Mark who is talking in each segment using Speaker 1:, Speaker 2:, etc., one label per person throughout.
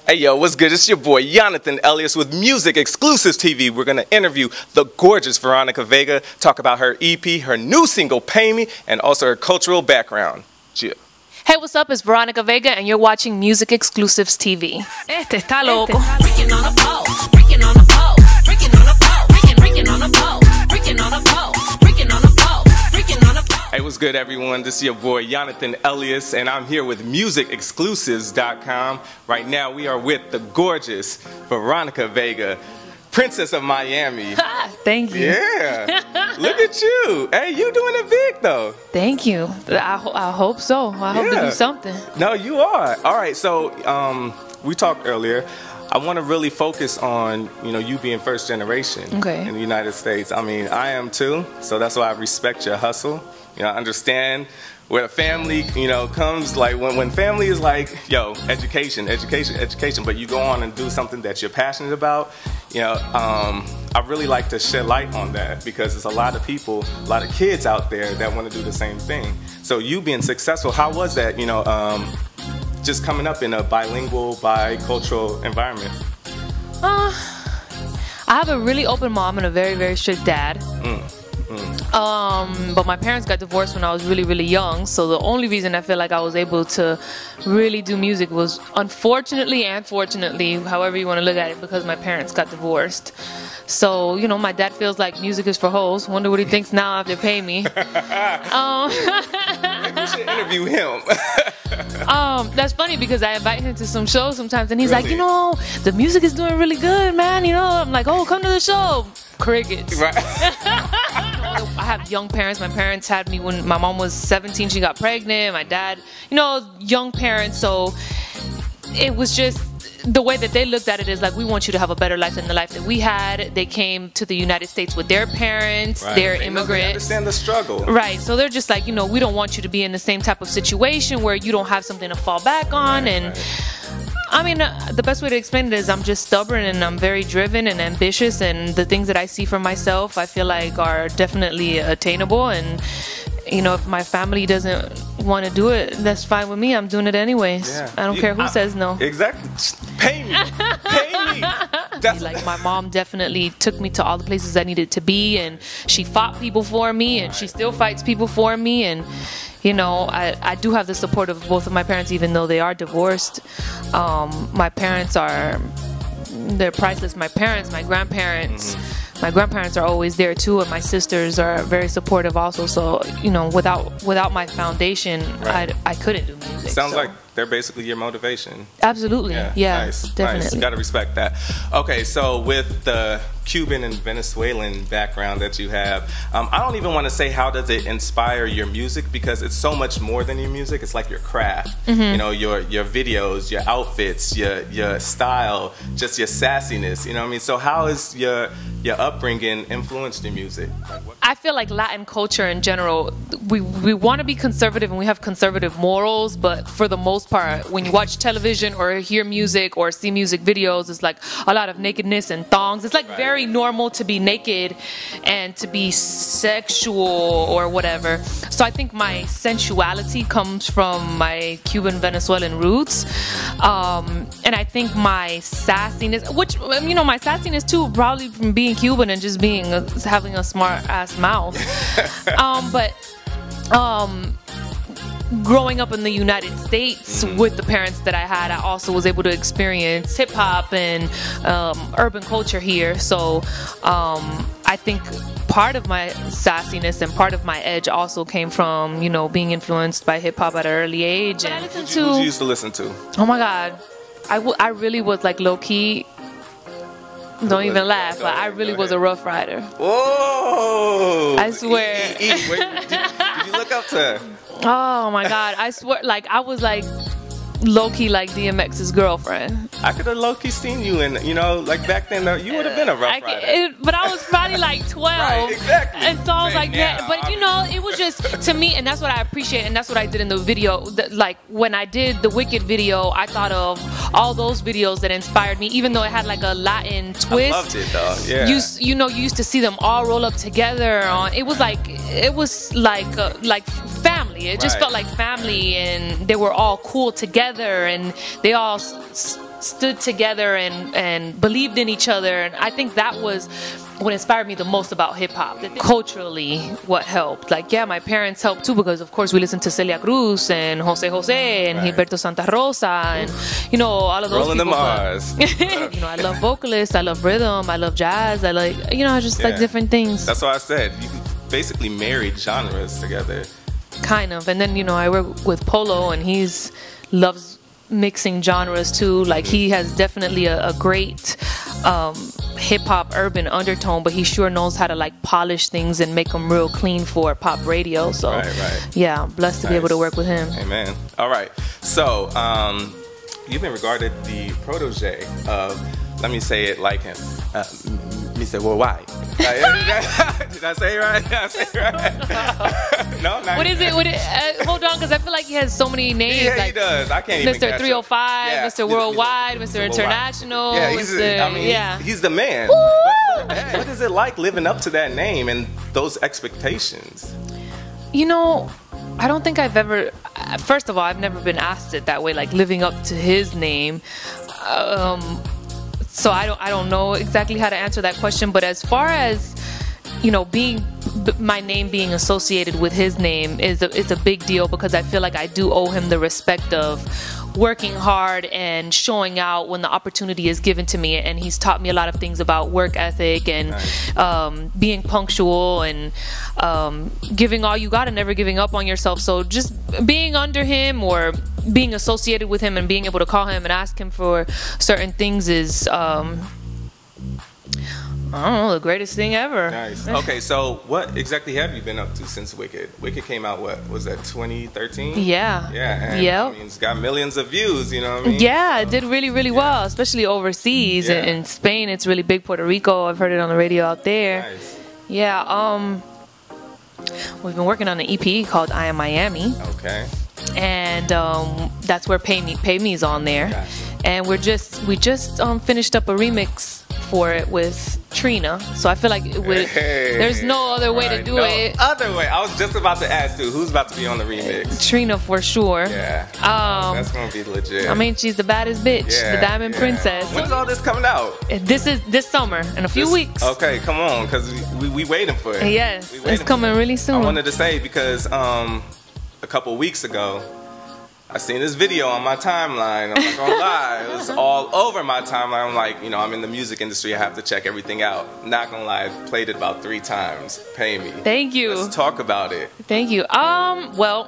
Speaker 1: Hey yo, what's good? It's your boy Jonathan Elias with Music Exclusives TV. We're going to interview the gorgeous Veronica Vega, talk about her EP, her new single, Pay Me, and also her cultural background. Chill.
Speaker 2: Hey, what's up? It's Veronica Vega, and you're watching Music Exclusives TV.
Speaker 3: Este está loco.
Speaker 1: Hey, what's good, everyone? This is your boy Jonathan Elias, and I'm here with MusicExclusives.com. Right now, we are with the gorgeous Veronica Vega, Princess of Miami.
Speaker 2: Thank you.
Speaker 1: Yeah. Look at you. Hey, you doing it big, though.
Speaker 2: Thank you. I hope so. I hope to do something.
Speaker 1: No, you are. All right, so we talked earlier. I want to really focus on, you being first generation in the United States. I mean, I am too, so that's why I respect your hustle. I understand where the family, comes, like when family is like, yo, education, but you go on and do something that you're passionate about, I really like to shed light on that because there's a lot of people, a lot of kids out there that want to do the same thing. So you being successful, how was that, just coming up in a bilingual, bicultural environment?
Speaker 2: I have a really open mom and a very, very strict dad. But my parents got divorced when I was really, really young, so the only reason I feel like I was able to really do music was unfortunately and fortunately, however you want to look at it, because my parents got divorced. So, my dad feels like music is for hoes. Wonder what he thinks now after pay me.
Speaker 1: Maybe we should interview him.
Speaker 2: That's funny because I invite him to some shows sometimes and he's like, the music is doing really good, man. I'm like, oh, come to the show. Crickets. Right. I have young parents. My parents had me when my mom was 17. She got pregnant. My dad, young parents. So it was just the way that they looked at it is like, we want you to have a better life than the life that we had. They came to the United States with their parents. Right. They're immigrants. They
Speaker 1: understand the struggle.
Speaker 2: Right. So they're just like, we don't want you to be in the same type of situation where you don't have something to fall back on. I mean, the best way to explain it is I'm just stubborn and I'm very driven and ambitious, and the things that I see for myself I feel like are definitely attainable, and if my family doesn't want to do it, that's fine with me. I'm doing it anyways. Yeah. I don't care who says no.
Speaker 1: Exactly. Pay me. Pay me.
Speaker 2: Like my mom definitely took me to all the places I needed to be, and she fought people for me, and she still fights people for me, and I do have the support of both of my parents, even though they are divorced. My parents they're priceless. My parents, my grandparents, my grandparents are always there too, and my sisters are very supportive also. So, without my foundation, right. I couldn't do music.
Speaker 1: Sounds like they're basically your motivation.
Speaker 2: Absolutely. Yeah,
Speaker 1: nice,
Speaker 2: definitely.
Speaker 1: Nice. Gotta respect that. Okay, so with the Cuban and Venezuelan background that you have, I don't even want to say how does it inspire your music, because it's so much more than your music. It's like your craft, your videos, your outfits, your style, just your sassiness. You know what I mean? So how is your upbringing influenced your music?
Speaker 2: I feel like Latin culture in general, we want to be conservative and we have conservative morals, but for the most part, when you watch television or hear music or see music videos, it's like a lot of nakedness and thongs. It's like very normal to be naked and to be sexual or whatever. So I think my sensuality comes from my Cuban Venezuelan roots, and I think my sassiness, which my sassiness too, probably from being Cuban and just having a smart ass mouth, but growing up in the United States with the parents that I had, I also was able to experience hip-hop and urban culture here. So I think part of my sassiness and part of my edge also came from, being influenced by hip-hop at an early age. And
Speaker 1: what you used to listen to?
Speaker 2: Oh my God. I really was like low-key. Don't even laugh. But I really was a Rough Rider.
Speaker 1: Whoa!
Speaker 2: I swear.
Speaker 1: Did you look up to?
Speaker 2: Oh my God! I swear, like I was like low-key like DMX's girlfriend.
Speaker 1: I could have low-key seen you in, like back then, you would have been a Rough Rider.
Speaker 2: But I was probably like 12.
Speaker 1: Right, exactly.
Speaker 2: And so I was like,
Speaker 1: now,
Speaker 2: but it was just, to me, and that's what I appreciate, and that's what I did in the video. Like, when I did the Wicked video, I thought of all those videos that inspired me, even though it had like a Latin twist.
Speaker 1: I loved it, though, yeah.
Speaker 2: You used to see them all roll up together. It was like family. It just felt like family, and they were all cool together, and they all stood together and believed in each other. And I think that was what inspired me the most about hip-hop. Culturally, what helped. Like, yeah, my parents helped too, because of course we listened to Celia Cruz and Jose Jose and Gilberto Santa Rosa and, you know, all of those
Speaker 1: Rolling
Speaker 2: people.
Speaker 1: the Mars.
Speaker 2: You know, I love vocalists, I love rhythm, I love jazz, I like, you know, I just like different things.
Speaker 1: That's why I said you can basically marry genres together.
Speaker 2: Kind of. And then, you know, I work with Polow, and he's loves mixing genres too. Like, he has definitely a great hip-hop urban undertone, but he sure knows how to like polish things and make them real clean for pop radio. So yeah, I'm blessed to be able to work with him.
Speaker 1: Amen. All right, so you've been regarded the protege of, let me say it like him, me say, well, why? Did I say it right? Did I say it right? No, not
Speaker 2: what is it? Hold on, because I feel like he has so many names.
Speaker 1: Yeah,
Speaker 2: like
Speaker 1: he does. I can't even
Speaker 2: Mr. 305,
Speaker 1: yeah.
Speaker 2: Mr. Worldwide, Mr. International.
Speaker 1: Yeah, he's the man. But what is it like living up to that name and those expectations?
Speaker 2: You know, I don't think I've ever, first of all, I've never been asked it that way, like living up to his name. So I don't know exactly how to answer that question, but as far as, you know, my name being associated with his name is a big deal, because I feel like I do owe him the respect of working hard and showing out when the opportunity is given to me. And he's taught me a lot of things about work ethic and being punctual and giving all you got and never giving up on yourself. So just being under him or being associated with him and being able to call him and ask him for certain things is I don't know, the greatest thing ever.
Speaker 1: Nice. Okay, so what exactly have you been up to since Wicked? Wicked came out, what was that, 2013?
Speaker 2: Yeah.
Speaker 1: Yeah. And I mean, it's got millions of views, you know what I mean?
Speaker 2: Yeah, it did really, really well, especially overseas. In Spain, it's really big. Puerto Rico, I've heard it on the radio out there.
Speaker 1: Nice.
Speaker 2: Yeah. We've been working on an EP called I Am Miami.
Speaker 1: Okay.
Speaker 2: And that's where Pay Me's on there.
Speaker 1: Gotcha.
Speaker 2: And we just finished up a remix for it with Trina, so I feel like there's no other way to do it.
Speaker 1: Other way. I was just about to ask you, who's about to be on the remix?
Speaker 2: Trina for sure.
Speaker 1: Yeah. That's gonna be legit.
Speaker 2: I mean, she's the baddest bitch, the Diamond Princess.
Speaker 1: When's all this coming out?
Speaker 2: This is this summer, in a few weeks.
Speaker 1: Okay, come on, because we waiting for it.
Speaker 2: Yes, it's coming really soon.
Speaker 1: I wanted to say because a couple weeks ago, I seen this video on my timeline. I'm not gonna lie, it was all over my timeline. I'm like, you know, I'm in the music industry. I have to check everything out. Not gonna lie, I played it about 3 times. Pay me.
Speaker 2: Thank you.
Speaker 1: Let's talk about it.
Speaker 2: Thank you. Well,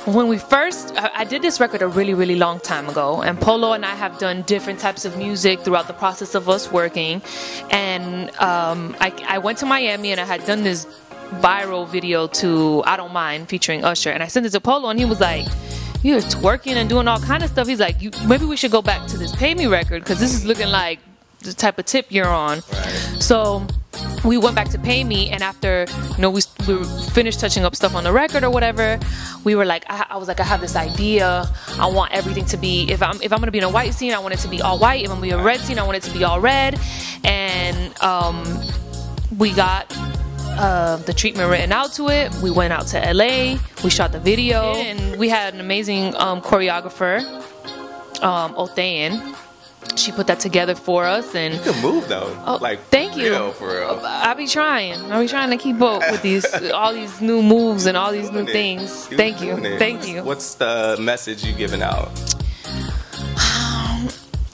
Speaker 2: when we first, I did this record a really, really long time ago, and Polow and I have done different types of music throughout the process of us working. And I went to Miami, and I had done this viral video to I Don't Mind featuring Usher, and I sent it to Polow, and he was like, you're twerking and doing all kind of stuff. He's like, maybe we should go back to this Pay Me record, because this is looking like the type of tip you're on.
Speaker 1: Right.
Speaker 2: So we went back to Pay Me, and after, you know, we finished touching up stuff on the record or whatever, we were like, I was like, I have this idea. I want everything to be, if I'm gonna be in a white scene, I want it to be all white. If I'm gonna be in a red scene, I want it to be all red. And we got the treatment written out to it. We went out to LA, we shot the video, and we had an amazing choreographer, Othean. She put that together for us. And
Speaker 1: you can move though. Like,
Speaker 2: thank you.
Speaker 1: For real.
Speaker 2: I be trying to keep up with all these new moves and all these new things. Thank you. Thank you.
Speaker 1: What's the message you giving out?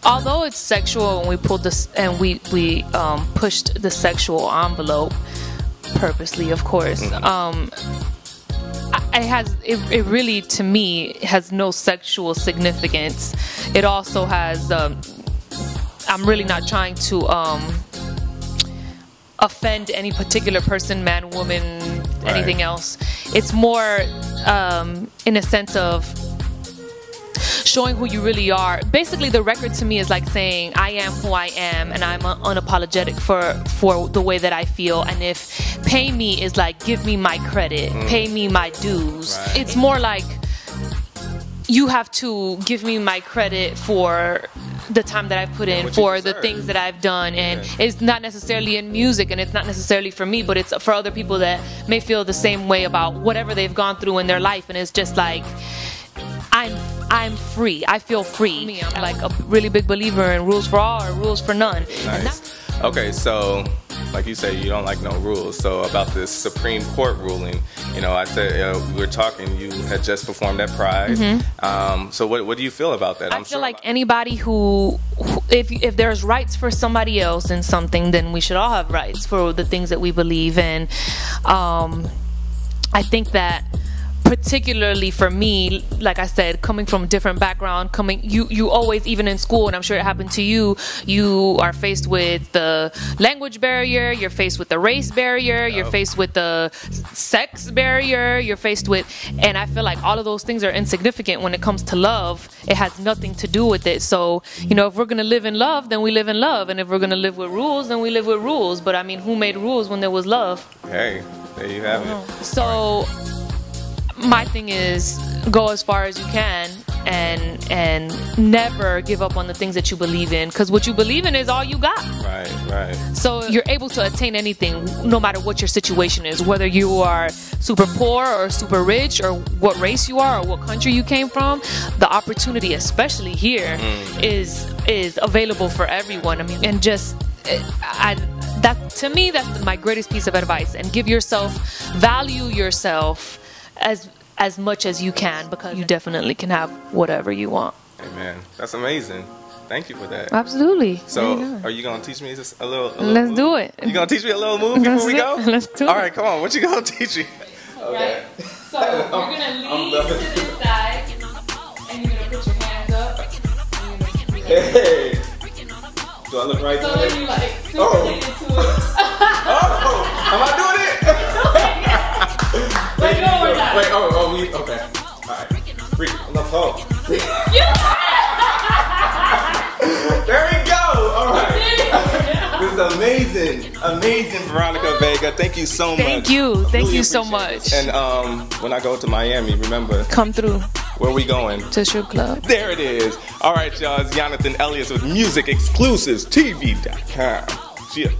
Speaker 2: Although it's sexual, and we pulled this and we pushed the sexual envelope purposely, of course. It really, to me, has no sexual significance. It also has, I'm really not trying to offend any particular person, man, woman, anything else. It's more in a sense of showing who you really are. Basically, the record to me is like saying, I am who I am, and I'm unapologetic for the way that I feel. And if Pay Me is like, give me my credit, pay me my dues. Right. It's more like, you have to give me my credit for the time that I've put in, for the things that I've done. And it's not necessarily in music, and it's not necessarily for me, but it's for other people that may feel the same way about whatever they've gone through in their life. And it's just like, I'm free. I feel free. Me, I'm like a really big believer in rules for all or rules for none.
Speaker 1: Nice. Okay, so like you say, you don't like no rules. So about this Supreme Court ruling, you know, I said we were talking. You had just performed at Pride. So what do you feel about that?
Speaker 2: I feel like anybody who if there's rights for somebody else in something, then we should all have rights for the things that we believe in. I think that particularly for me, like I said, coming from a different background, you always, even in school, and I'm sure it happened to you, you are faced with the language barrier, you're faced with the race barrier, you're faced with the sex barrier, you're faced with, and I feel like all of those things are insignificant when it comes to love. It has nothing to do with it. So, you know, if we're gonna live in love, then we live in love, and if we're gonna live with rules, then we live with rules. But I mean, who made rules when there was love?
Speaker 1: Hey, there you have it.
Speaker 2: So my thing is, go as far as you can and never give up on the things that you believe in, because what you believe in is all you got.
Speaker 1: Right.
Speaker 2: So you're able to attain anything, no matter what your situation is, whether you are super poor or super rich, or what race you are, or what country you came from. The opportunity, especially here, is available for everyone. I mean, and just that, to me, that's my greatest piece of advice. And value yourself as much as you can, because you definitely can have whatever you want.
Speaker 1: Amen. That's amazing. Thank you for that.
Speaker 2: Absolutely.
Speaker 1: So, are you gonna teach me just a little
Speaker 2: Let's
Speaker 1: move?
Speaker 2: do it.
Speaker 1: You gonna teach me a little move before we go?
Speaker 2: Let's do it.
Speaker 1: All right, come on. What you gonna teach me?
Speaker 2: Okay. Right. So you're gonna lean to this side, and you're gonna put your hands up.
Speaker 1: Hey. Do I look right?
Speaker 2: So then you like supinate into it.
Speaker 1: Am I doing it?
Speaker 2: Wait, no, we're not.
Speaker 1: Wait, okay. Alright. Freak, I'm not tall. There we go! Alright. This is amazing, Veronica Vega. Thank you so much.
Speaker 2: Thank you really so much.
Speaker 1: And when I go to Miami, remember,
Speaker 2: come through.
Speaker 1: Where we going?
Speaker 2: To strip club.
Speaker 1: There it is. Alright, y'all. It's Jonathan Elliott with Music Exclusives TV.com. Yeah.